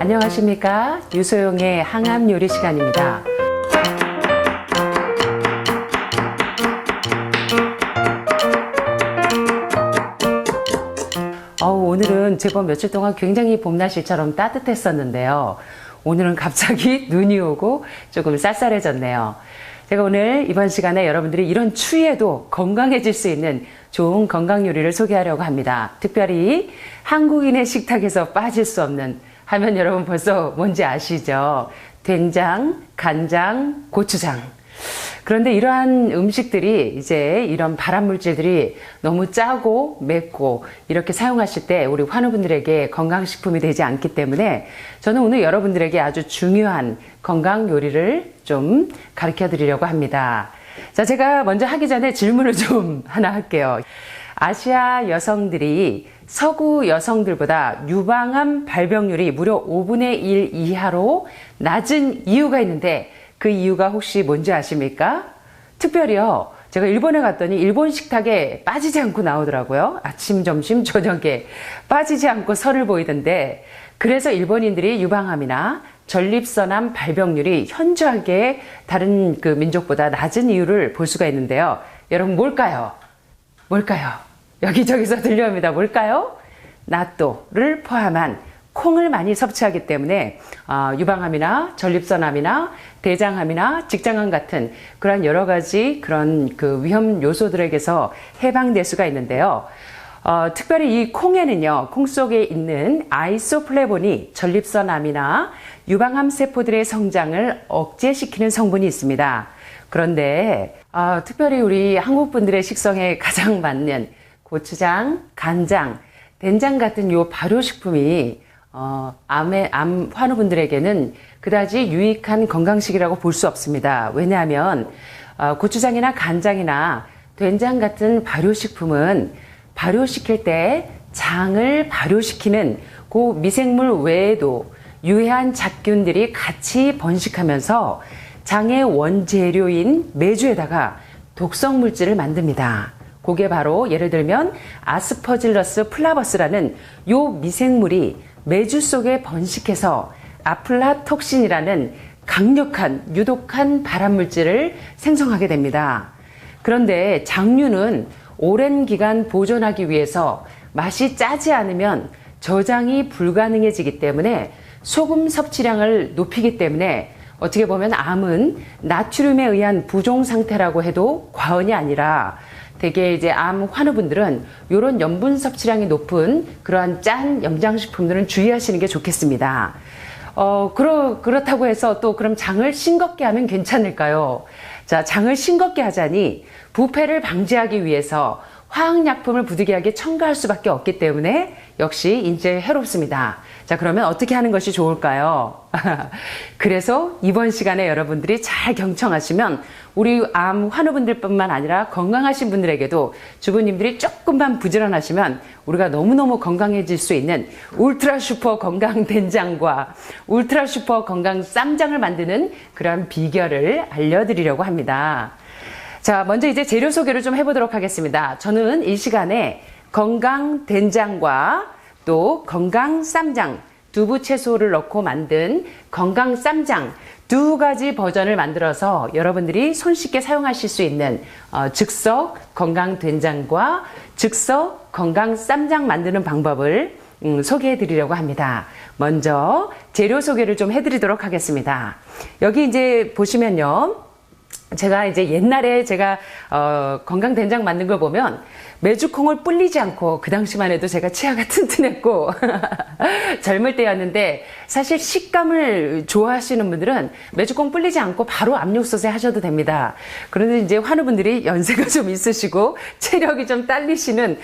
안녕하십니까? 유소영의 항암 요리 시간입니다. 오늘은 제법 며칠 동안 굉장히 봄날씨처럼 따뜻했었는데요. 오늘은 갑자기 눈이 오고 조금 쌀쌀해졌네요. 제가 오늘 이번 시간에 여러분들이 이런 추위에도 건강해질 수 있는 좋은 건강 요리를 소개하려고 합니다. 특별히 한국인의 식탁에서 빠질 수 없는 하면 여러분 벌써 뭔지 아시죠? 된장, 간장, 고추장. 그런데 이러한 음식들이 이제 이런 발암물질들이 너무 짜고 맵고 이렇게 사용하실 때 우리 환우분들에게 건강식품이 되지 않기 때문에 저는 오늘 여러분들에게 아주 중요한 건강 요리를 좀 가르쳐 드리려고 합니다. 자, 제가 먼저 하기 전에 질문을 좀 하나 할게요. 아시아 여성들이 서구 여성들보다 유방암 발병률이 무려 5분의 1 이하로 낮은 이유가 있는데 그 이유가 혹시 뭔지 아십니까? 특별히요. 제가 일본에 갔더니 일본 식탁에 빠지지 않고 나오더라고요. 아침, 점심, 저녁에 빠지지 않고 선을 보이던데 그래서 일본인들이 유방암이나 전립선암 발병률이 현저하게 다른 그 민족보다 낮은 이유를 볼 수가 있는데요. 여러분 뭘까요? 뭘까요? 여기저기서 들려옵니다. 뭘까요? 나또를 포함한 콩을 많이 섭취하기 때문에 유방암이나 전립선암이나 대장암이나 직장암 같은 그런 여러 가지 그런 그 위험 요소들에게서 해방될 수가 있는데요. 특별히 이 콩에는요, 콩 속에 있는 아이소플레본이 전립선암이나 유방암 세포들의 성장을 억제시키는 성분이 있습니다. 그런데 특별히 우리 한국 분들의 식성에 가장 맞는 고추장, 간장, 된장 같은 요 발효식품이 암 환우분들에게는 그다지 유익한 건강식이라고 볼 수 없습니다. 왜냐하면 고추장이나 간장이나 된장 같은 발효식품은 발효시킬 때 장을 발효시키는 그 미생물 외에도 유해한 잡균들이 같이 번식하면서 장의 원재료인 메주에다가 독성 물질을 만듭니다. 그게 바로 예를 들면 아스퍼질러스 플라버스라는 요 미생물이 메주 속에 번식해서 아플라톡신이라는 강력한 유독한 발암물질을 생성하게 됩니다. 그런데 장류는 오랜 기간 보존하기 위해서 맛이 짜지 않으면 저장이 불가능해지기 때문에 소금 섭취량을 높이기 때문에 어떻게 보면 암은 나트륨에 의한 부종 상태라고 해도 과언이 아니라 되게 이제 암 환우분들은 이런 염분 섭취량이 높은 그러한 짠 염장식품들은 주의하시는 게 좋겠습니다. 그렇다고 해서 또 그럼 장을 싱겁게 하면 괜찮을까요? 자, 장을 싱겁게 하자니 부패를 방지하기 위해서 화학약품을 부득이하게 첨가할 수밖에 없기 때문에 역시 인체에 해롭습니다. 자, 그러면 어떻게 하는 것이 좋을까요? 그래서 이번 시간에 여러분들이 잘 경청하시면 우리 암 환우분들뿐만 아니라 건강하신 분들에게도 주부님들이 조금만 부지런하시면 우리가 너무너무 건강해질 수 있는 울트라 슈퍼 건강 된장과 울트라 슈퍼 건강 쌈장을 만드는 그런 비결을 알려드리려고 합니다. 자, 먼저 이제 재료 소개를 좀 해보도록 하겠습니다. 저는 이 시간에 건강 된장과 또 건강 쌈장, 두부 채소를 넣고 만든 건강 쌈장 두 가지 버전을 만들어서 여러분들이 손쉽게 사용하실 수 있는 즉석 건강 된장과 즉석 건강 쌈장 만드는 방법을 소개해 드리려고 합니다. 먼저 재료 소개를 좀 해드리도록 하겠습니다. 여기 이제 보시면요. 제가 이제 옛날에 제가 건강 된장 만든 걸 보면 메주콩을 불리지 않고 그 당시만 해도 제가 치아가 튼튼했고 젊을 때였는데 사실 식감을 좋아하시는 분들은 메주콩 불리지 않고 바로 압력솥에 하셔도 됩니다. 그런데 이제 환우분들이 연세가 좀 있으시고 체력이 좀 딸리시는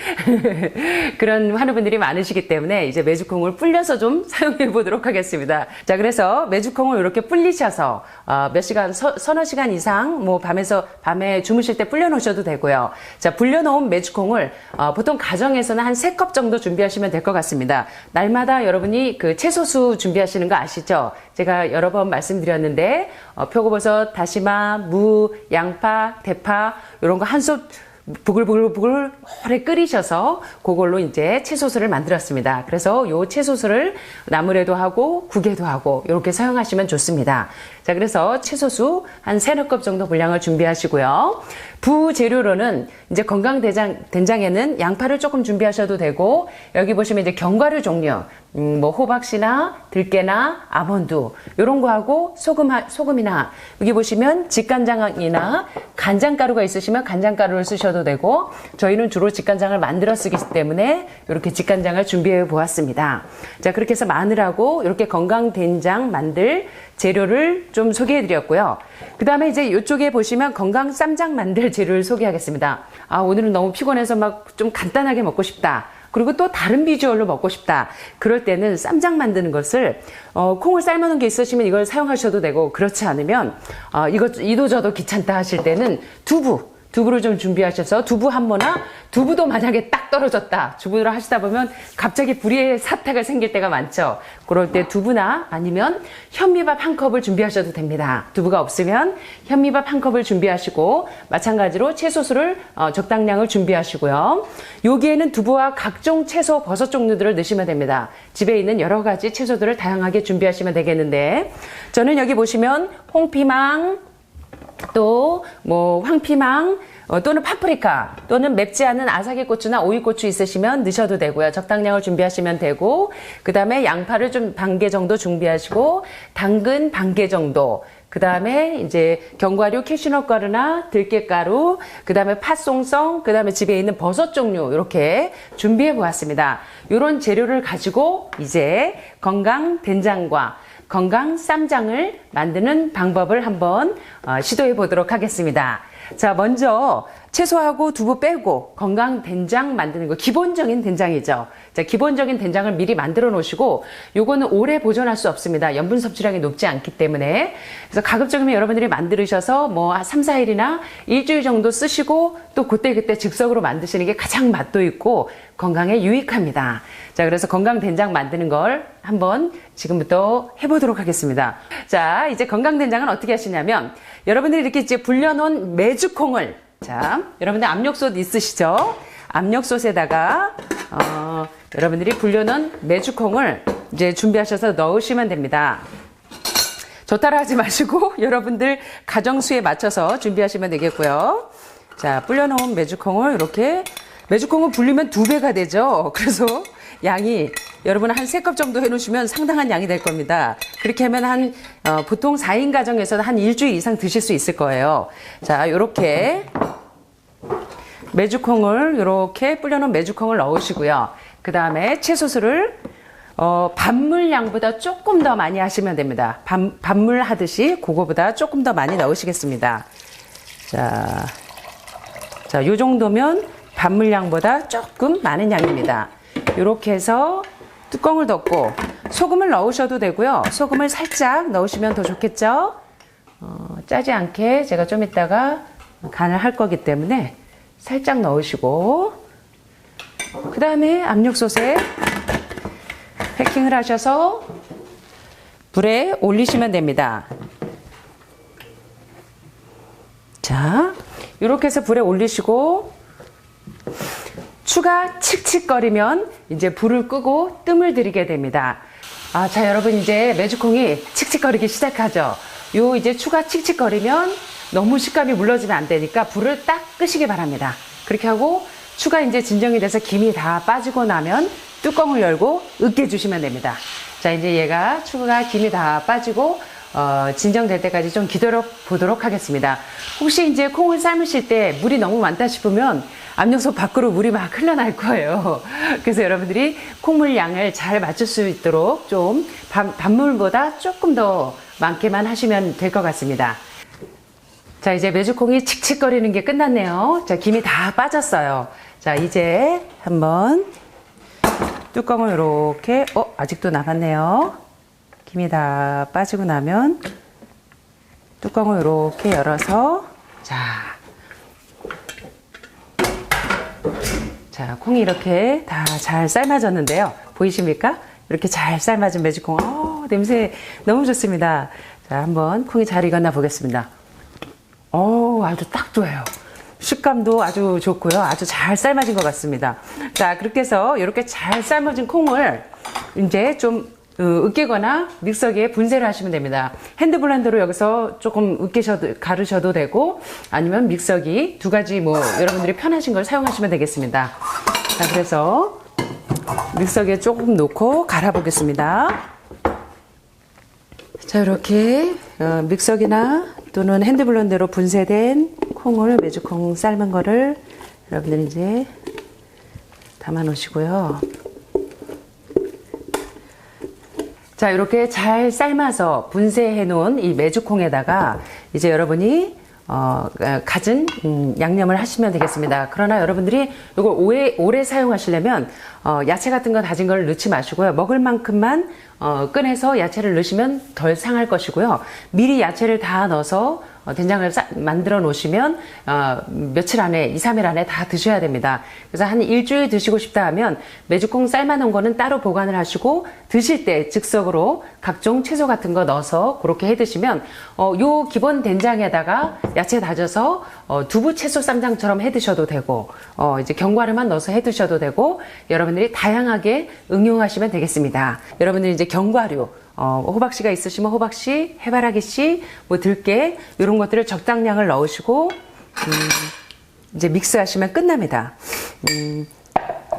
그런 환우분들이 많으시기 때문에 이제 메주콩을 불려서 좀 사용해 보도록 하겠습니다. 자, 그래서 메주콩을 이렇게 불리셔서 몇 시간, 서너 시간 이상 뭐 밤에 주무실 때 불려 놓으셔도 되고요. 자, 불려 놓은 메주콩 보통 가정에서는 한 3컵 정도 준비하시면 될 것 같습니다. 날마다 여러분이 그 채소수 준비하시는 거 아시죠? 제가 여러 번 말씀드렸는데 표고버섯, 다시마, 무, 양파, 대파 이런 거 한 솥 부글부글 오래 끓이셔서 그걸로 이제 채소술을 만들었습니다. 그래서 요 채소술을 나물에도 하고 국에도 하고 이렇게 사용하시면 좋습니다. 자, 그래서 채소수 한 3-4컵 정도 분량을 준비하시고요. 부재료로는 이제 건강된장에는 양파를 조금 준비하셔도 되고, 여기 보시면 이제 견과류 종류, 뭐 호박씨나 들깨나 아몬드 이런 거 하고 소금이나, 여기 보시면 직간장이나 간장가루가 있으시면 간장가루를 쓰셔도 되고, 저희는 주로 직간장을 만들어 쓰기 때문에 이렇게 직간장을 준비해 보았습니다. 자, 그렇게 해서 마늘하고 이렇게 건강된장 만들 재료를 좀 소개해 드렸고요. 그 다음에 이제 이쪽에 보시면 건강 쌈장 만들 재료를 소개하겠습니다. 아, 오늘은 너무 피곤해서 막 좀 간단하게 먹고 싶다. 그리고 또 다른 비주얼로 먹고 싶다. 그럴 때는 쌈장 만드는 것을 콩을 삶아놓은 게 있으시면 이걸 사용하셔도 되고, 그렇지 않으면 이도저도 귀찮다 하실 때는 두부를 좀 준비하셔서 두부 한 모나, 두부도 만약에 딱 떨어졌다, 두부를 하시다 보면 갑자기 불의의 사태가 생길 때가 많죠. 그럴 때 두부나 아니면 현미밥 1컵을 준비하셔도 됩니다. 두부가 없으면 현미밥 1컵을 준비하시고, 마찬가지로 채소수를 적당량을 준비하시고요. 여기에는 두부와 각종 채소, 버섯 종류들을 넣으시면 됩니다. 집에 있는 여러 가지 채소들을 다양하게 준비하시면 되겠는데, 저는 여기 보시면 홍피망, 또 뭐 황피망, 또는 파프리카, 또는 맵지 않은 아사기고추나 오이고추 있으시면 넣으셔도 되고요. 적당량을 준비하시면 되고, 그 다음에 양파를 좀 반 개 정도 준비하시고, 당근 반 개 정도, 그 다음에 이제 견과류, 캐슈넛 가루나 들깨가루, 그 다음에 팥송송, 그 다음에 집에 있는 버섯 종류 이렇게 준비해 보았습니다. 이런 재료를 가지고 이제 건강 된장과 건강 쌈장을 만드는 방법을 한번 시도해 보도록 하겠습니다. 자, 먼저 채소하고 두부 빼고 건강 된장 만드는 거, 기본적인 된장이죠. 자, 기본적인 된장을 미리 만들어 놓으시고, 요거는 오래 보존할 수 없습니다. 염분 섭취량이 높지 않기 때문에. 그래서 가급적이면 여러분들이 만드셔서 뭐 3, 4일이나 일주일 정도 쓰시고, 또 그때 즉석으로 만드시는 게 가장 맛도 있고 건강에 유익합니다. 자, 그래서 건강 된장 만드는 걸 한번 지금부터 해보도록 하겠습니다. 자, 이제 건강 된장은 어떻게 하시냐면, 여러분들이 이렇게 이제 불려놓은 메주콩을, 자, 여러분들 압력솥 있으시죠? 압력솥에다가 여러분들이 불려놓은 메주콩을 이제 준비하셔서 넣으시면 됩니다. 저 따라하지 마시고 여러분들 가정수에 맞춰서 준비하시면 되겠고요. 자, 불려놓은 메주콩을 이렇게, 메주콩을 불리면 2배가 되죠. 그래서 양이 여러분 한 3컵 정도 해놓으시면 상당한 양이 될 겁니다. 그렇게 하면 보통 4인 가정에서는 한 일주일 이상 드실 수 있을 거예요. 자, 요렇게 메주콩을, 이렇게 불려놓은 메주콩을 넣으시고요. 그 다음에 채소수를 밥물 양보다 조금 더 많이 하시면 됩니다. 밥물 하듯이 그거보다 조금 더 많이 넣으시겠습니다. 자, 요 정도면 밥물 양보다 조금 많은 양입니다. 이렇게 해서 뚜껑을 덮고, 소금을 넣으셔도 되고요. 소금을 살짝 넣으시면 더 좋겠죠. 짜지 않게 제가 좀 이따가 간을 할 거기 때문에 살짝 넣으시고, 그 다음에 압력솥에 패킹을 하셔서 불에 올리시면 됩니다. 자, 이렇게 해서 불에 올리시고, 추가 칙칙거리면 이제 불을 끄고 뜸을 들이게 됩니다. 자, 여러분 이제 메주콩이 칙칙거리기 시작하죠. 요 이제 추가 칙칙거리면 너무 식감이 물러지면 안 되니까 불을 딱 끄시기 바랍니다. 그렇게 하고 추가 이제 진정이 돼서 김이 다 빠지고 나면 뚜껑을 열고 으깨주시면 됩니다. 자, 이제 얘가 추가 김이 다 빠지고 진정될 때까지 좀 기다려 보도록 하겠습니다. 혹시 이제 콩을 삶으실 때 물이 너무 많다 싶으면 압력솥 밖으로 물이 막 흘러날 거예요. 그래서 여러분들이 콩물 양을 잘 맞출 수 있도록 좀 밥물보다 조금 더 많게만 하시면 될 것 같습니다. 자, 이제 메주콩이 칙칙거리는 게 끝났네요. 자, 김이 다 빠졌어요. 자, 이제 한번 뚜껑을 이렇게, 아직도 남았네요. 김이 다 빠지고 나면 뚜껑을 이렇게 열어서, 자, 콩이 이렇게 다 잘 삶아졌는데요. 보이십니까? 이렇게 잘 삶아진 메주콩. 냄새 너무 좋습니다. 자, 한번 콩이 잘 익었나 보겠습니다. 아주 딱 좋아요. 식감도 아주 좋고요. 아주 잘 삶아진 것 같습니다. 자, 그렇게 해서 이렇게 잘 삶아진 콩을 이제 좀 으깨거나 믹서기에 분쇄를 하시면 됩니다. 핸드블렌더로 여기서 조금 가르셔도 되고, 아니면 믹서기 두 가지 뭐 여러분들이 편하신 걸 사용하시면 되겠습니다. 자, 그래서 믹서기에 조금 넣고 갈아보겠습니다. 자, 이렇게 믹서기나 또는 핸드블렌더로 분쇄된 콩을, 메주콩 삶은 거를 여러분들 이제 담아 놓으시고요. 자, 이렇게 잘 삶아서 분쇄해 놓은 이 메주콩에다가 이제 여러분이 갖은 양념을 하시면 되겠습니다. 그러나 여러분들이 이걸 오래 사용하시려면 야채 같은 거 다진 걸 넣지 마시고요. 먹을 만큼만 꺼내서 야채를 넣으시면 덜 상할 것이고요. 미리 야채를 다 넣어서 된장을 만들어 놓으시면 며칠 안에, 2, 3일 안에 다 드셔야 됩니다. 그래서 한 일주일 드시고 싶다 하면 메주콩 삶아 놓은 거는 따로 보관을 하시고, 드실 때 즉석으로 각종 채소 같은 거 넣어서 그렇게 해 드시면 요 기본 된장에다가 야채 다져서 두부 채소 쌈장처럼 해 드셔도 되고, 이제 견과류만 넣어서 해 드셔도 되고, 여러분들이 다양하게 응용하시면 되겠습니다. 여러분들이 이제 견과류, 호박씨가 있으시면 호박씨, 해바라기씨, 뭐 들깨, 이런 것들을 적당량을 넣으시고 이제 믹스하시면 끝납니다.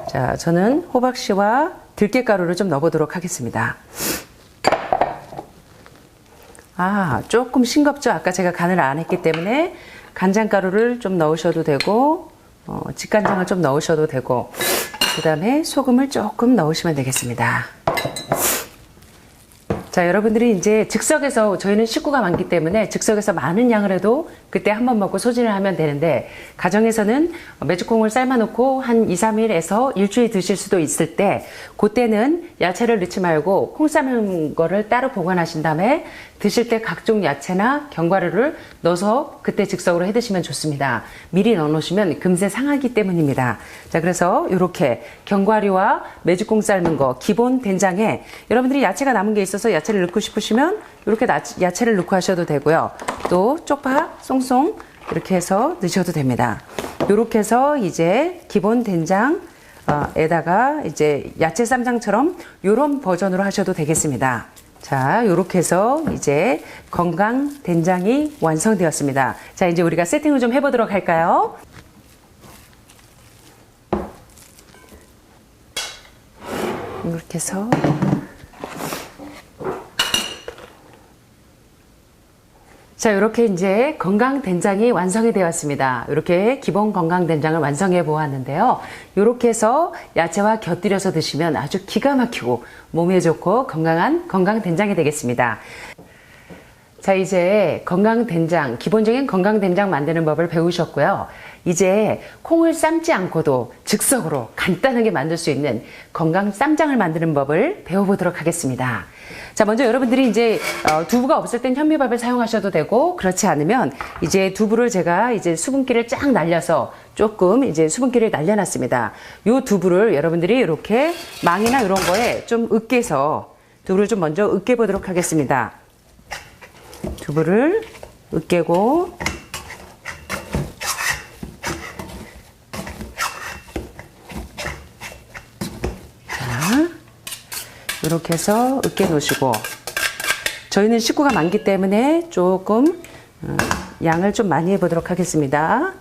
자, 저는 호박씨와 들깨가루를 좀 넣어보도록 하겠습니다. 조금 싱겁죠? 아까 제가 간을 안 했기 때문에 간장가루를 좀 넣으셔도 되고, 직간장을 좀 넣으셔도 되고, 그 다음에 소금을 조금 넣으시면 되겠습니다. 자, 여러분들이 이제 즉석에서, 저희는 식구가 많기 때문에 즉석에서 많은 양을 해도 그때 한 번 먹고 소진을 하면 되는데, 가정에서는 메주콩을 삶아놓고 한 2, 3일에서 일주일 드실 수도 있을 때, 그때는 야채를 넣지 말고 콩 삶은 거를 따로 보관하신 다음에 드실 때 각종 야채나 견과류를 넣어서 그때 즉석으로 해 드시면 좋습니다. 미리 넣어 놓으시면 금세 상하기 때문입니다. 자, 그래서 이렇게 견과류와 메주콩 삶은 거, 기본 된장에 여러분들이 야채가 남은 게 있어서 야채를 넣고 싶으시면 이렇게 야채를 넣고 하셔도 되고요. 또 쪽파 송송 이렇게 해서 넣으셔도 됩니다. 이렇게 해서 이제 기본 된장 에다가 이제 야채 쌈장처럼 이런 버전으로 하셔도 되겠습니다. 자, 이렇게 해서 이제 건강 된장이 완성되었습니다. 자, 이제 우리가 세팅을 좀 해보도록 할까요? 이렇게 해서 자, 이렇게 이제 건강 된장이 완성이 되었습니다. 이렇게 기본 건강 된장을 완성해 보았는데요. 이렇게 해서 야채와 곁들여서 드시면 아주 기가 막히고 몸에 좋고 건강한 건강 된장이 되겠습니다. 자, 이제 건강 된장, 기본적인 건강 된장 만드는 법을 배우셨고요. 이제 콩을 삶지 않고도 즉석으로 간단하게 만들 수 있는 건강 쌈장을 만드는 법을 배워보도록 하겠습니다. 자, 먼저 여러분들이 이제 두부가 없을 땐 현미밥을 사용하셔도 되고, 그렇지 않으면 이제 두부를 제가 이제 수분기를 쫙 날려서 조금 이제 수분기를 날려놨습니다. 요 두부를 여러분들이 이렇게 망이나 이런 거에 좀 으깨서 두부를 좀 먼저 으깨 보도록 하겠습니다. 두부를 으깨고, 이렇게 해서 으깨 놓으시고, 저희는 식구가 많기 때문에 조금 양을 좀 많이 해보도록 하겠습니다.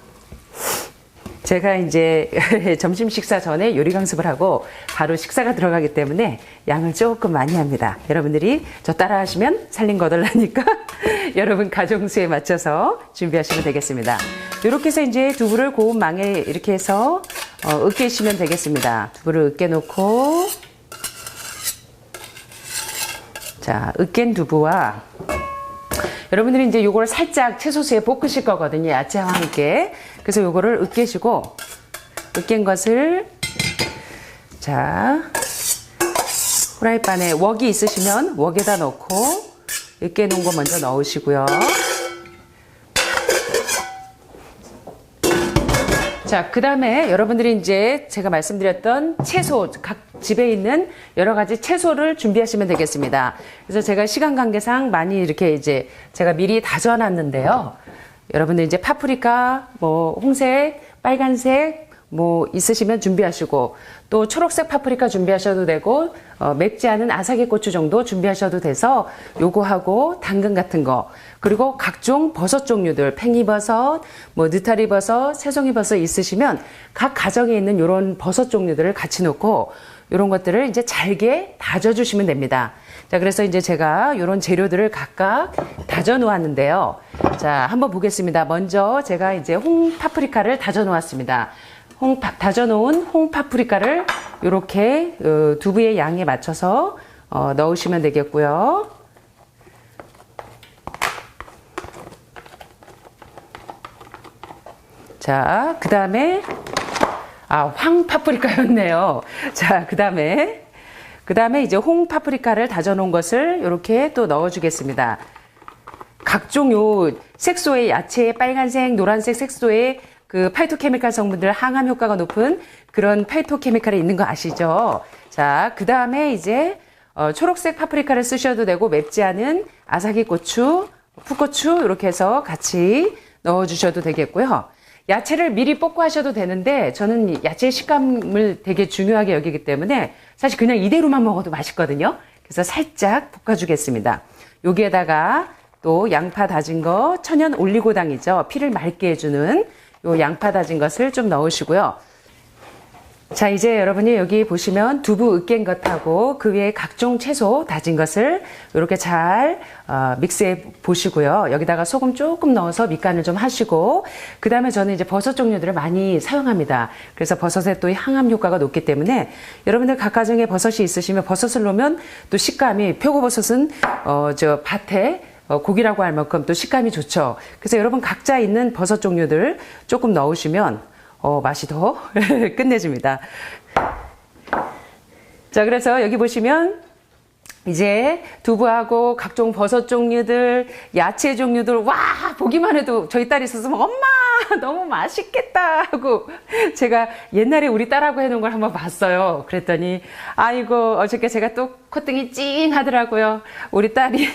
제가 이제 점심 식사 전에 요리 강습을 하고 바로 식사가 들어가기 때문에 양을 조금 많이 합니다. 여러분들이 저 따라 하시면 살림 거덜나니까 여러분 가정수에 맞춰서 준비하시면 되겠습니다. 이렇게 해서 이제 두부를 고운 망에 이렇게 해서 으깨시면 되겠습니다. 두부를 으깨 놓고, 자, 으깬 두부와 여러분들이 이제 요거를 살짝 채소수에 볶으실 거거든요. 야채와 함께. 그래서 요거를 으깨시고, 으깬 것을, 자, 프라이팬에 웍이 있으시면 웍에다 넣고, 으깨 놓은 거 먼저 넣으시고요. 자, 그 다음에 여러분들이 이제 제가 말씀드렸던 채소, 각 집에 있는 여러 가지 채소를 준비하시면 되겠습니다. 그래서 제가 시간 관계상 많이 이렇게 이제 제가 미리 다져놨는데요. 여러분들 이제 파프리카, 뭐 홍색, 빨간색 뭐 있으시면 준비하시고, 또 초록색 파프리카 준비하셔도 되고, 맵지 않은 아사기 고추 정도 준비하셔도 돼서 요거하고 당근 같은 거, 그리고 각종 버섯 종류들, 팽이버섯, 뭐 느타리버섯, 새송이버섯 있으시면 각 가정에 있는 요런 버섯 종류들을 같이 넣고 요런 것들을 이제 잘게 다져주시면 됩니다. 자, 그래서 이제 제가 요런 재료들을 각각 다져 놓았는데요. 자, 한번 보겠습니다. 먼저 제가 이제 홍파프리카를 다져 놓았습니다. 다져 놓은 홍파프리카를 요렇게 두부의 양에 맞춰서 넣으시면 되겠고요. 자, 그 다음에 황파프리카였네요. 자, 그 다음에 이제 홍파프리카를 다져 놓은 것을 이렇게 또 넣어 주겠습니다. 각종 요 색소의 야채, 빨간색, 노란색 색소의 그 파이토케미칼 성분들, 항암 효과가 높은 그런 파이토케미칼이 있는 거 아시죠? 자, 그 다음에 이제 초록색 파프리카를 쓰셔도 되고, 맵지 않은 아사기 고추, 풋고추 이렇게 해서 같이 넣어 주셔도 되겠고요. 야채를 미리 볶고 하셔도 되는데, 저는 야채의 식감을 되게 중요하게 여기기 때문에 사실 그냥 이대로만 먹어도 맛있거든요. 그래서 살짝 볶아주겠습니다. 여기에다가 또 양파 다진 거, 천연 올리고당이죠. 피를 맑게 해주는 요 양파 다진 것을 좀 넣으시고요. 자, 이제 여러분이 여기 보시면 두부 으깬 것하고 그 위에 각종 채소 다진 것을 이렇게 잘 믹스해 보시고요. 여기다가 소금 조금 넣어서 밑간을 좀 하시고, 그 다음에 저는 이제 버섯 종류들을 많이 사용합니다. 그래서 버섯에 또 항암 효과가 높기 때문에 여러분들 각 가정에 버섯이 있으시면 버섯을 넣으면 또 식감이, 표고버섯은 저 밭에 고기라고 할 만큼 또 식감이 좋죠. 그래서 여러분 각자 있는 버섯 종류들 조금 넣으시면 맛이 더 끝내줍니다. 자, 그래서 여기 보시면 이제 두부하고 각종 버섯 종류들, 야채 종류들, 와, 보기만 해도 저희 딸이 있어서 엄마 너무 맛있겠다 하고, 제가 옛날에 우리 딸하고 해놓은 걸 한번 봤어요. 그랬더니 아이고, 어저께 제가 또 콧등이 찡 하더라고요. 우리 딸이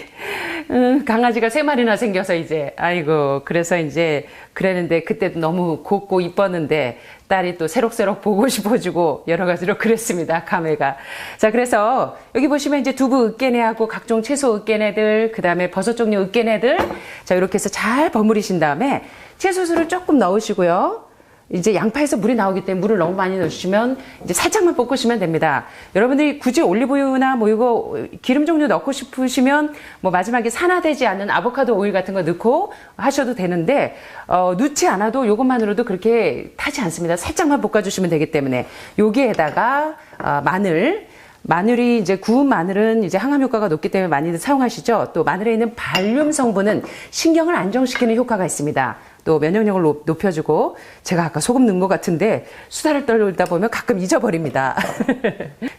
강아지가 3마리나 생겨서 이제, 아이고, 그래서 이제 그랬는데, 그때도 너무 곱고 이뻤는데 딸이 또 새록새록 보고 싶어지고 여러 가지로 그랬습니다. 감회가. 자, 그래서 여기 보시면 이제 두부 으깨내하고 각종 채소 으깨내들, 그 다음에 버섯 종류 으깨내들, 자, 이렇게 해서 잘 버무리신 다음에 채소수를 조금 넣으시고요. 이제 양파에서 물이 나오기 때문에 물을 너무 많이 넣으시면 이제 살짝만 볶으시면 됩니다. 여러분들이 굳이 올리브유나 뭐 이거 기름 종류 넣고 싶으시면 뭐 마지막에 산화되지 않은 아보카도 오일 같은 거 넣고 하셔도 되는데, 넣지 않아도 이것만으로도 그렇게 타지 않습니다. 살짝만 볶아주시면 되기 때문에. 여기에다가 마늘이 이제 구운 마늘은 이제 항암 효과가 높기 때문에 많이들 사용하시죠. 또 마늘에 있는 발륨 성분은 신경을 안정시키는 효과가 있습니다. 또 면역력을 높여주고, 제가 아까 소금 넣은 것 같은데 수다를 떨다 보면 가끔 잊어버립니다.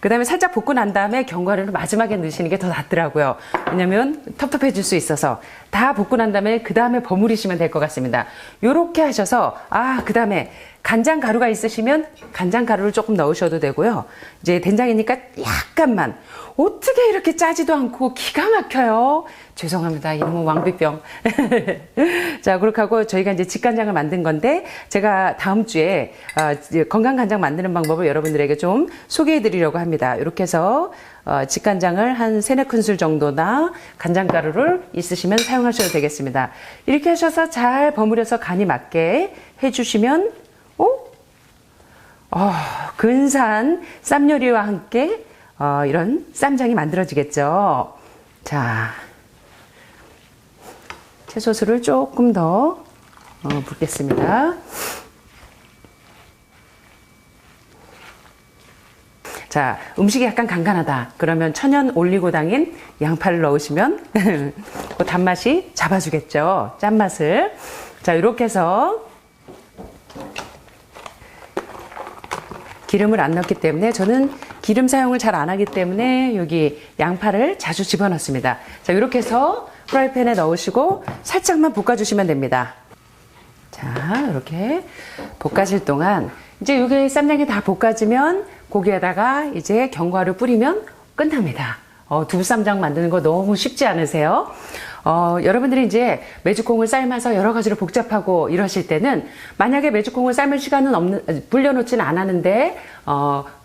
그 다음에 살짝 볶고 난 다음에 견과류를 마지막에 넣으시는 게 더 낫더라고요. 왜냐면 텁텁해질 수 있어서 다 볶고 난 다음에 그 다음에 버무리시면 될 것 같습니다. 요렇게 하셔서, 그 다음에 간장 가루가 있으시면 간장 가루를 조금 넣으셔도 되고요. 이제 된장이니까 약간만. 어떻게 이렇게 짜지도 않고 기가 막혀요. 죄송합니다. 이놈은 왕비병. 자, 그렇게 하고 저희가 이제 직간장을 만든 건데, 제가 다음 주에 건강간장 만드는 방법을 여러분들에게 좀 소개해 드리려고 합니다. 이렇게 해서 직간장을 한 3-4큰술 정도나 간장가루를 있으시면 사용하셔도 되겠습니다. 이렇게 하셔서 잘 버무려서 간이 맞게 해주시면 근사한 쌈요리와 함께 이런 쌈장이 만들어지겠죠. 자, 채소수를 조금 더 붓겠습니다. 자, 음식이 약간 간간하다. 그러면 천연 올리고당인 양파를 넣으시면 그 단맛이 잡아주겠죠. 짠맛을. 자, 이렇게 해서 기름을 안 넣기 때문에, 저는 기름 사용을 잘 안 하기 때문에 여기 양파를 자주 집어넣습니다. 자, 이렇게 해서 프라이팬에 넣으시고 살짝만 볶아주시면 됩니다. 자, 이렇게 볶아질 동안 이제 여기 쌈장이 다 볶아지면 고기에다가 이제 견과류 뿌리면 끝납니다. 두부쌈장 만드는 거 너무 쉽지 않으세요? 여러분들이 이제 메주콩을 삶아서 여러 가지로 복잡하고 이러실 때는 만약에 메주콩을 삶을 시간은 불려놓지는 않았는데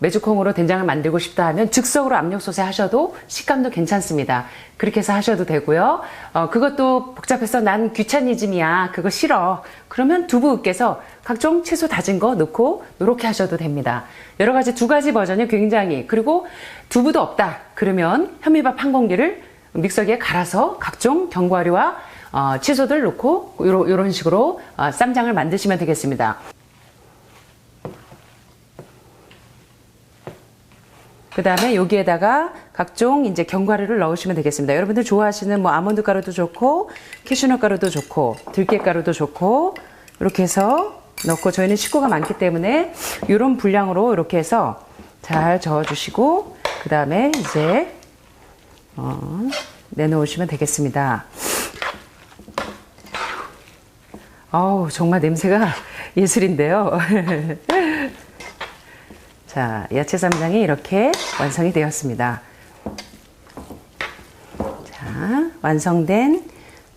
메주콩으로 된장을 만들고 싶다 하면 즉석으로 압력솥에 하셔도 식감도 괜찮습니다. 그렇게 해서 하셔도 되고요. 그것도 복잡해서 난 귀차니즘이야. 그거 싫어. 그러면 두부 으깨서 각종 채소 다진 거 넣고 이렇게 하셔도 됩니다. 여러 가지 두 가지 버전이 굉장히 그리고 두부도 없다. 그러면 현미밥 한 공기를 믹서기에 갈아서 각종 견과류와 채소들 넣고 이런 식으로 쌈장을 만드시면 되겠습니다. 그 다음에 여기에다가 각종 이제 견과류를 넣으시면 되겠습니다. 여러분들 좋아하시는 뭐 아몬드 가루도 좋고 캐슈넛 가루도 좋고 들깨 가루도 좋고 이렇게 해서 넣고 저희는 식구가 많기 때문에 이런 분량으로 이렇게 해서 잘 저어주시고 그 다음에 이제 내놓으시면 되겠습니다. 정말 냄새가 예술인데요. 자, 야채 쌈장이 이렇게 완성이 되었습니다. 자, 완성된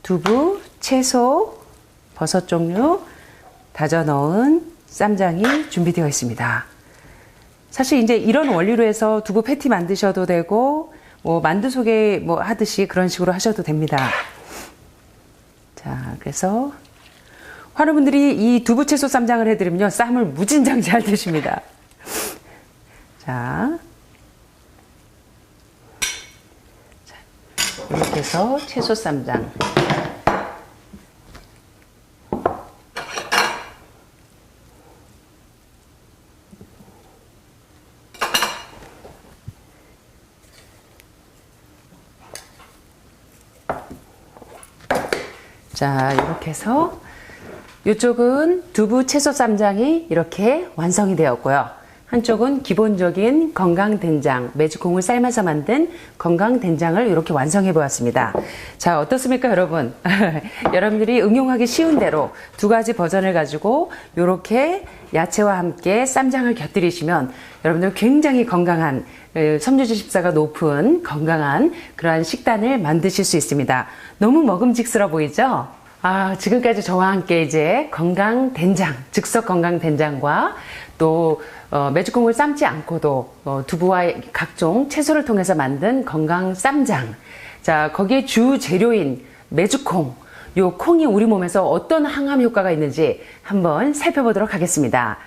두부, 채소, 버섯 종류 다져 넣은 쌈장이 준비되어 있습니다. 사실 이제 이런 원리로 해서 두부 패티 만드셔도 되고 뭐 만두 속에 뭐 하듯이 그런 식으로 하셔도 됩니다. 자, 그래서 환우분들이 이 두부 채소 쌈장을 해드리면요 쌈을 무진장 잘 드십니다. 자, 이렇게 해서 채소 쌈장. 자, 이렇게 해서 이쪽은 두부 채소 쌈장이 이렇게 완성이 되었고요. 한쪽은 기본적인 건강된장, 메주콩을 삶아서 만든 건강된장을 이렇게 완성해 보았습니다. 자, 어떻습니까, 여러분? 여러분들이 응용하기 쉬운 대로 두 가지 버전을 가지고 이렇게 야채와 함께 쌈장을 곁들이시면 여러분들 굉장히 건강한 섬유지식사가 높은 건강한 그러한 식단을 만드실 수 있습니다. 너무 먹음직스러워 보이죠? 지금까지 저와 함께 이제 건강된장, 즉석 건강된장과 또 메주콩을 삶지 않고도 두부와 각종 채소를 통해서 만든 건강 쌈장. 자, 거기에 주 재료인 메주콩. 요 콩이 우리 몸에서 어떤 항암 효과가 있는지 한번 살펴보도록 하겠습니다.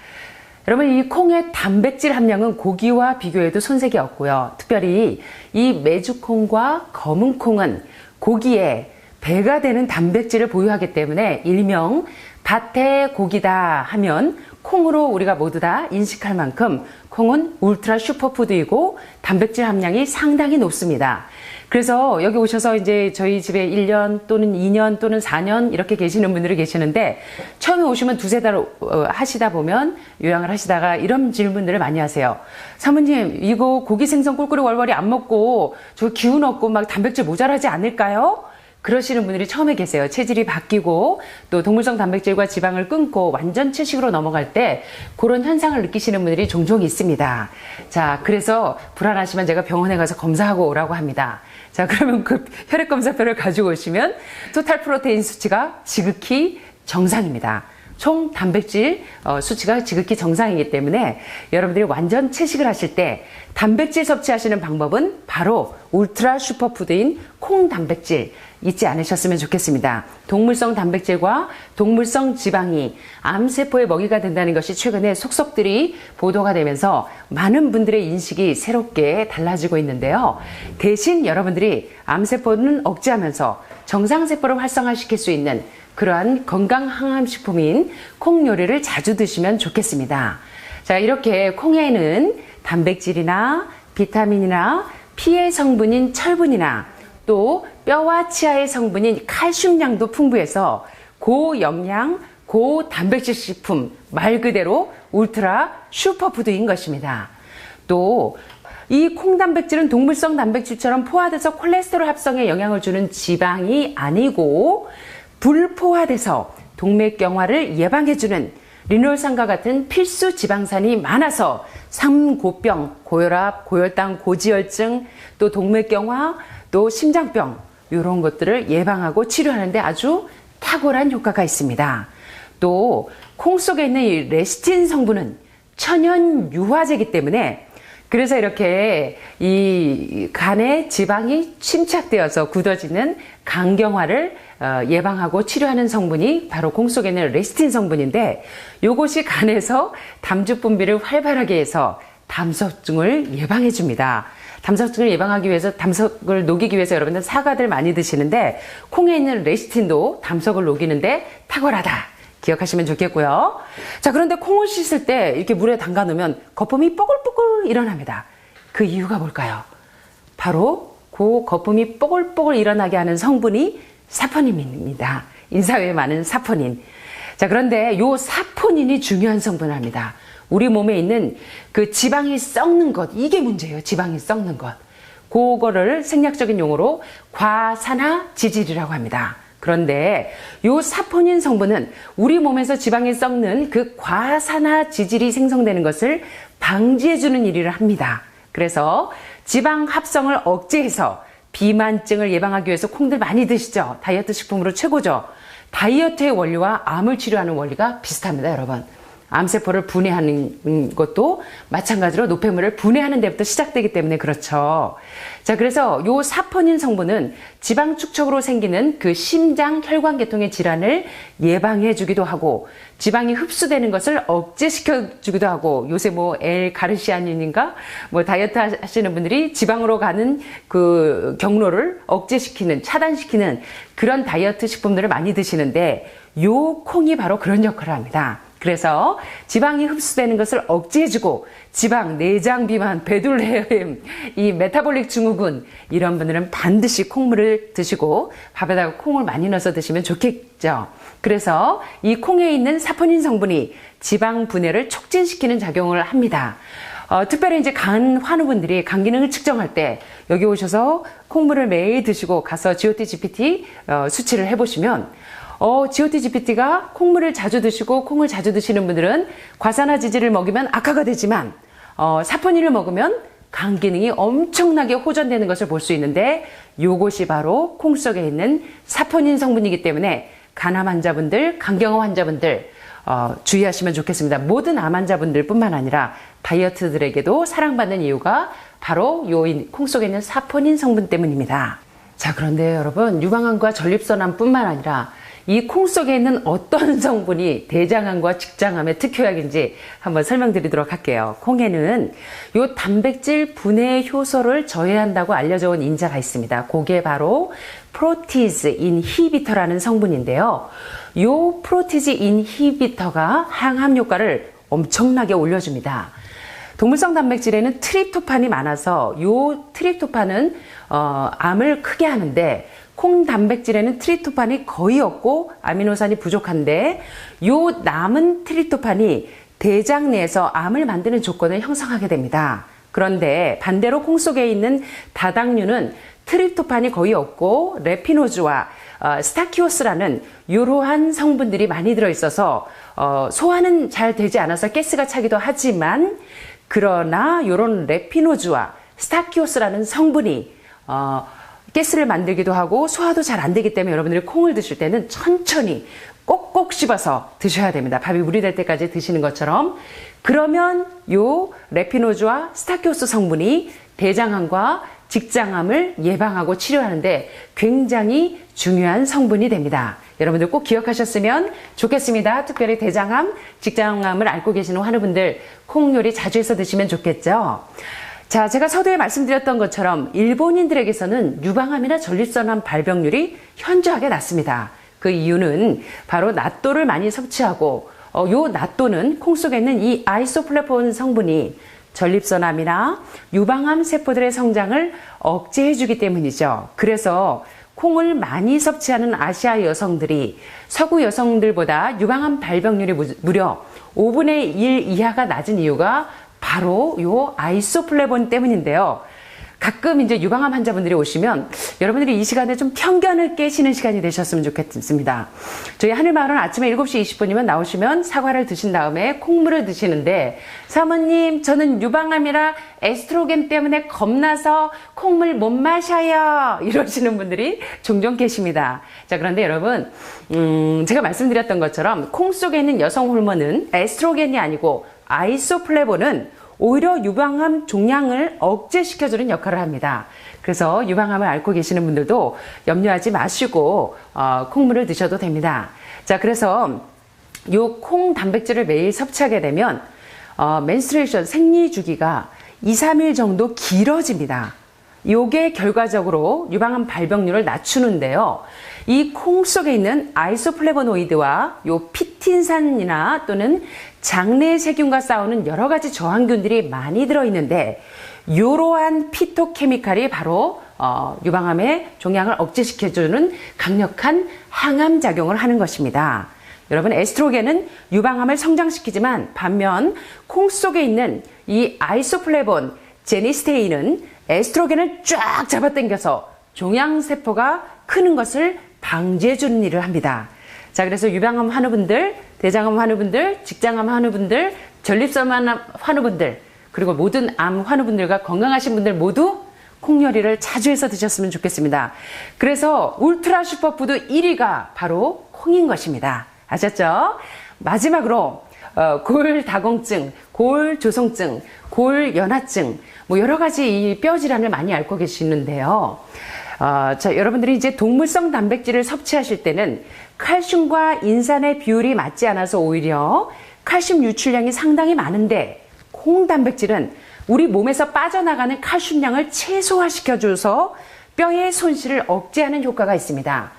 여러분, 이 콩의 단백질 함량은 고기와 비교해도 손색이 없고요. 특별히 이 메주콩과 검은 콩은 고기에 배가 되는 단백질을 보유하기 때문에 일명 밭의 고기다 하면 콩으로 우리가 모두 다 인식할 만큼 콩은 울트라 슈퍼푸드이고 단백질 함량이 상당히 높습니다. 그래서 여기 오셔서 이제 저희 집에 1년 또는 2년 또는 4년 이렇게 계시는 분들이 계시는데 처음에 오시면 두세 달 하시다 보면 요양을 하시다가 이런 질문들을 많이 하세요. 사모님, 이거 고기 생선 꿀꿀이 월월이 안 먹고 저 기운 없고 막 단백질 모자라지 않을까요? 그러시는 분들이 처음에 계세요. 체질이 바뀌고 또 동물성 단백질과 지방을 끊고 완전 채식으로 넘어갈 때 그런 현상을 느끼시는 분들이 종종 있습니다. 자, 그래서 불안하시면 제가 병원에 가서 검사하고 오라고 합니다. 자, 그러면 그 혈액검사표를 가지고 오시면 토탈 프로테인 수치가 지극히 정상입니다. 총 단백질 수치가 지극히 정상이기 때문에 여러분들이 완전 채식을 하실 때 단백질 섭취하시는 방법은 바로 울트라 슈퍼푸드인 콩 단백질 잊지 않으셨으면 좋겠습니다. 동물성 단백질과 동물성 지방이 암세포의 먹이가 된다는 것이 최근에 속속들이 보도가 되면서 많은 분들의 인식이 새롭게 달라지고 있는데요. 대신 여러분들이 암세포는 억제하면서 정상세포를 활성화시킬 수 있는 그러한 건강 항암식품인 콩 요리를 자주 드시면 좋겠습니다. 자, 이렇게 콩에는 단백질이나 비타민이나 피의 성분인 철분이나 또 뼈와 치아의 성분인 칼슘량도 풍부해서 고영양, 고단백질 식품, 말 그대로 울트라 슈퍼푸드인 것입니다. 또 이 콩단백질은 동물성 단백질처럼 포화돼서 콜레스테롤 합성에 영향을 주는 지방이 아니고 불포화돼서 동맥경화를 예방해주는 리놀산과 같은 필수 지방산이 많아서 삼고병, 고혈압, 고혈당, 고지혈증, 또 동맥경화, 또 심장병, 이런 것들을 예방하고 치료하는데 아주 탁월한 효과가 있습니다. 또 콩 속에 있는 이 레시틴 성분은 천연 유화제이기 때문에 그래서 이렇게 이 간에 지방이 침착되어서 굳어지는 간경화를 예방하고 치료하는 성분이 바로 콩 속에 있는 레시틴 성분인데 이것이 간에서 담즙 분비를 활발하게 해서 담석증을 예방해 줍니다. 담석증을 예방하기 위해서 담석을 녹이기 위해서 여러분들 사과들 많이 드시는데 콩에 있는 레시틴도 담석을 녹이는데 탁월하다. 기억하시면 좋겠고요. 자, 그런데 콩을 씻을 때 이렇게 물에 담가 놓으면 거품이 뽀글뽀글 일어납니다. 그 이유가 뭘까요? 바로 그 거품이 뽀글뽀글 일어나게 하는 성분이 사포닌입니다. 인사회에 많은 사포닌. 자, 그런데 요 사포닌이 중요한 성분을 합니다. 우리 몸에 있는 그 지방이 썩는 것, 이게 문제예요. 지방이 썩는 것. 그거를 생략적인 용어로 과산화지질이라고 합니다. 그런데 요 사포닌 성분은 우리 몸에서 지방이 썩는 그 과산화지질이 생성되는 것을 방지해주는 일을 합니다. 그래서 지방 합성을 억제해서 비만증을 예방하기 위해서 콩들 많이 드시죠? 다이어트 식품으로 최고죠? 다이어트의 원리와 암을 치료하는 원리가 비슷합니다, 여러분. 암세포를 분해하는 것도 마찬가지로 노폐물을 분해하는 데부터 시작되기 때문에 그렇죠. 자, 그래서 요 사포닌 성분은 지방 축적으로 생기는 그 심장 혈관계통의 질환을 예방해 주기도 하고 지방이 흡수되는 것을 억제시켜 주기도 하고 요새 뭐 L-가르시아닌인가 뭐 다이어트 하시는 분들이 지방으로 가는 그 경로를 억제시키는 차단시키는 그런 다이어트 식품들을 많이 드시는데 요 콩이 바로 그런 역할을 합니다. 그래서 지방이 흡수되는 것을 억제해주고 지방, 내장 비만, 배둘레헴, 이 메타볼릭 증후군 이런 분들은 반드시 콩물을 드시고 밥에다가 콩을 많이 넣어서 드시면 좋겠죠. 그래서 이 콩에 있는 사포닌 성분이 지방 분해를 촉진시키는 작용을 합니다. 특별히 이제 간 환우분들이 간 기능을 측정할 때 여기 오셔서 콩물을 매일 드시고 가서 GOT-GPT 수치를 해보시면 GOT-GPT가 콩물을 자주 드시고 콩을 자주 드시는 분들은 과산화지질을 먹이면 악화가 되지만 사포닌을 먹으면 간 기능이 엄청나게 호전되는 것을 볼 수 있는데 요것이 바로 콩 속에 있는 사포닌 성분이기 때문에 간암 환자분들, 간경화 환자분들 주의하시면 좋겠습니다. 모든 암 환자분들 뿐만 아니라 다이어트들에게도 사랑받는 이유가 바로 요 콩 속에 있는 사포닌 성분 때문입니다. 자, 그런데 여러분 유방암과 전립선암 뿐만 아니라 이 콩 속에 있는 어떤 성분이 대장암과 직장암의 특효약인지 한번 설명드리도록 할게요. 콩에는 요 단백질 분해 효소를 저해한다고 알려져 온 인자가 있습니다. 그게 바로 프로티즈 인히비터라는 성분인데요. 요 프로티즈 인히비터가 항암 효과를 엄청나게 올려줍니다. 동물성 단백질에는 트립토판이 많아서 요 트립토판은 암을 크게 하는데 콩 단백질에는 트립토판이 거의 없고 아미노산이 부족한데 요 남은 트립토판이 대장 내에서 암을 만드는 조건을 형성하게 됩니다. 그런데 반대로 콩 속에 있는 다당류는 트립토판이 거의 없고 레피노즈와 스타키오스라는 이러한 성분들이 많이 들어있어서 소화는 잘 되지 않아서 가스가 차기도 하지만 그러나 이런 레피노즈와 스타키오스라는 성분이 가스를 만들기도 하고 소화도 잘 안 되기 때문에 여러분들이 콩을 드실 때는 천천히 꼭꼭 씹어서 드셔야 됩니다. 밥이 물이 될 때까지 드시는 것처럼. 그러면 요 레피노즈와 스타키오스 성분이 대장암과 직장암을 예방하고 치료하는데 굉장히 중요한 성분이 됩니다. 여러분들 꼭 기억하셨으면 좋겠습니다. 특별히 대장암, 직장암을 앓고 계시는 환우분들 콩 요리 자주 해서 드시면 좋겠죠. 자, 제가 서두에 말씀드렸던 것처럼 일본인들에게서는 유방암이나 전립선암 발병률이 현저하게 낮습니다. 그 이유는 바로 낫또를 많이 섭취하고 요 낫또는 콩 속에 있는 이 아이소플래본 성분이 전립선암이나 유방암 세포들의 성장을 억제해주기 때문이죠. 그래서 콩을 많이 섭취하는 아시아 여성들이 서구 여성들보다 유방암 발병률이 무려 5분의 1 이하가 낮은 이유가 바로 요 아이소플래본 때문인데요. 가끔 이제 유방암 환자분들이 오시면 여러분들이 이 시간에 좀 편견을 깨시는 시간이 되셨으면 좋겠습니다. 저희 하늘마을은 아침에 7시 20분이면 나오시면 사과를 드신 다음에 콩물을 드시는데, 사모님 저는 유방암이라 에스트로겐 때문에 겁나서 콩물 못 마셔요, 이러시는 분들이 종종 계십니다. 자, 그런데 여러분, 제가 말씀드렸던 것처럼 콩 속에 있는 여성 호르몬은 에스트로겐이 아니고 아이소플레본은 오히려 유방암 종양을 억제시켜주는 역할을 합니다. 그래서 유방암을 앓고 계시는 분들도 염려하지 마시고 콩물을 드셔도 됩니다. 자, 그래서 요 콩 단백질을 매일 섭취하게 되면 menstruation, 생리 주기가 2, 3일 정도 길어집니다. 요게 결과적으로 유방암 발병률을 낮추는데요. 이 콩 속에 있는 아이소플레보노이드와 요 피틴산이나 또는 장내 세균과 싸우는 여러 가지 저항균들이 많이 들어있는데, 이러한 피토케미칼이 바로 유방암의 종양을 억제시켜주는 강력한 항암 작용을 하는 것입니다. 여러분, 에스트로겐은 유방암을 성장시키지만 반면 콩 속에 있는 이 아이소플레본, 제니스테인은 에스트로겐을 쫙 잡아당겨서 종양세포가 크는 것을 방지해주는 일을 합니다. 자, 그래서 유방암 환우분들, 대장암 환우분들, 직장암 환우분들, 전립선 환우분들, 그리고 모든 암 환우분들과 건강하신 분들 모두 콩요리를 자주 해서 드셨으면 좋겠습니다. 그래서 울트라 슈퍼푸드 1위가 바로 콩인 것입니다. 아셨죠? 마지막으로 골다공증, 골조성증, 골연화증, 뭐 여러 가지 이 뼈 질환을 많이 앓고 계시는데요. 자, 여러분들이 이제 동물성 단백질을 섭취하실 때는 칼슘과 인산의 비율이 맞지 않아서 오히려 칼슘 유출량이 상당히 많은데, 콩 단백질은 우리 몸에서 빠져나가는 칼슘량을 최소화시켜줘서 뼈의 손실을 억제하는 효과가 있습니다.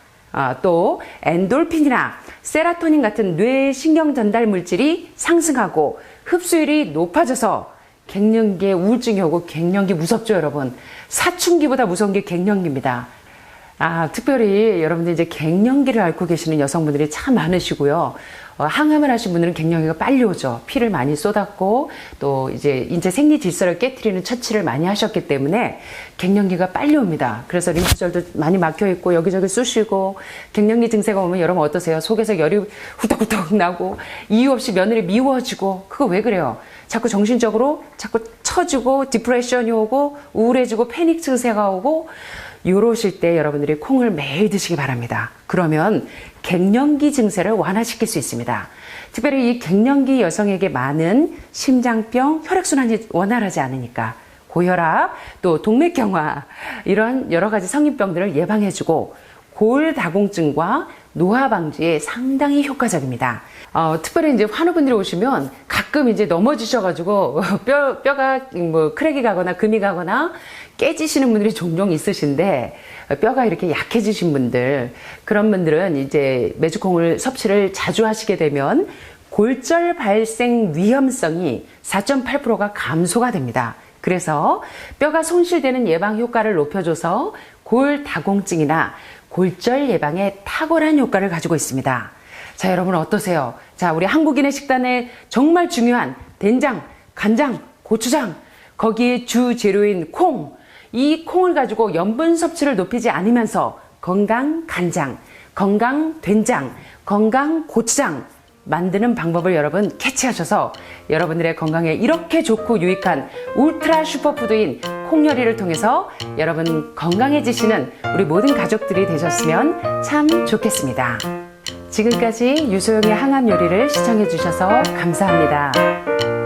또 엔돌핀이나 세라토닌 같은 뇌 신경 전달 물질이 상승하고 흡수율이 높아져서 갱년기에 우울증이 오고, 갱년기 무섭죠, 여러분? 사춘기보다 무서운 게 갱년기입니다. 특별히 여러분들 이제 갱년기를 앓고 계시는 여성분들이 참 많으시고요. 항암을 하신 분들은 갱년기가 빨리 오죠. 피를 많이 쏟았고, 또 이제 인체 생리 질서를 깨트리는 처치를 많이 하셨기 때문에 갱년기가 빨리 옵니다. 그래서 림프절도 많이 막혀 있고, 여기저기 쑤시고, 갱년기 증세가 오면 여러분 어떠세요? 속에서 열이 후덕후덕 나고, 이유 없이 며느리 미워지고, 그거 왜 그래요? 자꾸 정신적으로 자꾸 처지고, 디프레션이 오고, 우울해지고, 패닉 증세가 오고, 요러실 때 여러분들이 콩을 매일 드시기 바랍니다. 그러면 갱년기 증세를 완화시킬 수 있습니다. 특별히 이 갱년기 여성에게 많은 심장병, 혈액순환이 원활하지 않으니까 고혈압, 또 동맥경화, 이런 여러 가지 성인병들을 예방해주고, 골다공증과 노화 방지에 상당히 효과적입니다. 특별히 이제 환우분들이 오시면 가끔 이제 넘어지셔가지고 뼈가 뭐 크랙이 가거나 금이 가거나 깨지시는 분들이 종종 있으신데, 뼈가 이렇게 약해지신 분들, 그런 분들은 이제 메주콩을 섭취를 자주 하시게 되면 골절 발생 위험성이 4.8%가 감소가 됩니다. 그래서 뼈가 손실되는 예방 효과를 높여줘서 골다공증이나 골절 예방에 탁월한 효과를 가지고 있습니다. 자, 여러분 어떠세요? 자, 우리 한국인의 식단에 정말 중요한 된장, 간장, 고추장, 거기에 주 재료인 콩, 이 콩을 가지고 염분 섭취를 높이지 않으면서 건강 간장, 건강 된장, 건강 고추장 만드는 방법을 여러분 캐치하셔서 여러분들의 건강에 이렇게 좋고 유익한 울트라 슈퍼푸드인 콩요리를 통해서 여러분 건강해지시는 우리 모든 가족들이 되셨으면 참 좋겠습니다. 지금까지 유소영의 항암 요리를 시청해 주셔서 감사합니다.